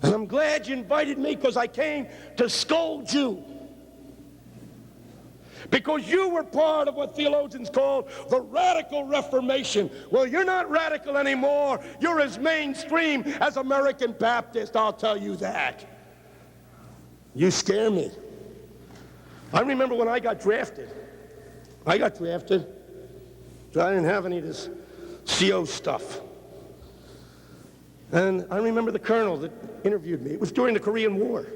And I'm glad you invited me, because I came to scold you. Because you were part of what theologians call the radical Reformation. Well, you're not radical anymore. You're as mainstream as American Baptist, I'll tell you that. You scare me. I remember when I got drafted. So I didn't have any of this CO stuff. And I remember the colonel that interviewed me. It was during the Korean War.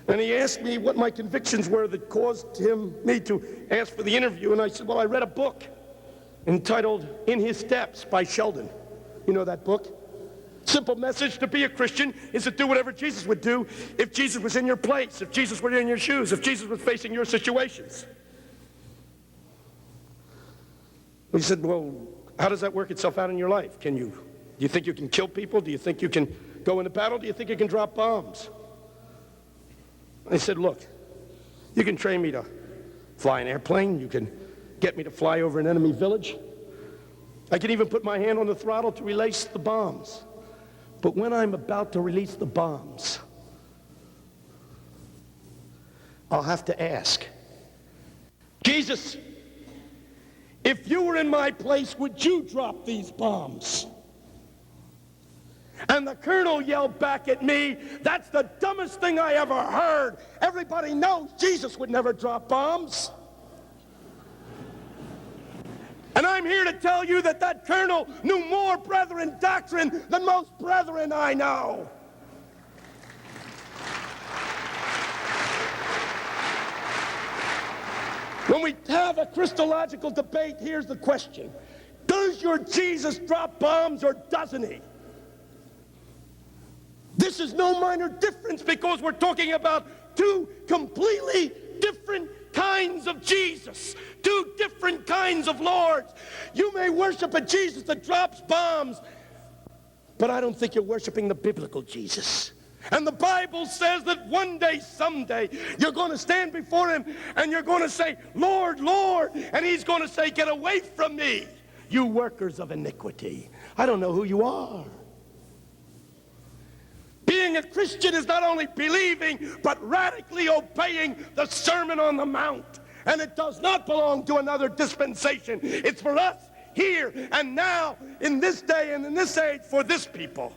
And he asked me what my convictions were that caused me to ask for the interview. And I said, well, I read a book entitled In His Steps by Sheldon. You know that book? Simple message: to be a Christian is to do whatever Jesus would do if Jesus was in your place, if Jesus were in your shoes, if Jesus was facing your situations. He said, well, how does that work itself out in your life? Do you think you can kill people? Do you think you can go into battle? Do you think you can drop bombs? I said, look, you can train me to fly an airplane. You can get me to fly over an enemy village. I can even put my hand on the throttle to release the bombs. But when I'm about to release the bombs, I'll have to ask, Jesus, if you were in my place, would you drop these bombs? And the colonel yelled back at me, that's the dumbest thing I ever heard. Everybody knows Jesus would never drop bombs. And I'm here to tell you that that colonel knew more brethren doctrine than most brethren I know. When we have a Christological debate, here's the question. Does your Jesus drop bombs or doesn't he? This is no minor difference, because we're talking about two completely different kinds of Jesus, two different kinds of lords. You may worship a Jesus that drops bombs, but I don't think you're worshiping the biblical Jesus. And the Bible says that one day, someday, you're going to stand before him and you're going to say, Lord, Lord, and he's going to say, get away from me, you workers of iniquity. I don't know who you are. Being a Christian is not only believing, but radically obeying the Sermon on the Mount. And it does not belong to another dispensation. It's for us here and now, in this day and in this age, for this people.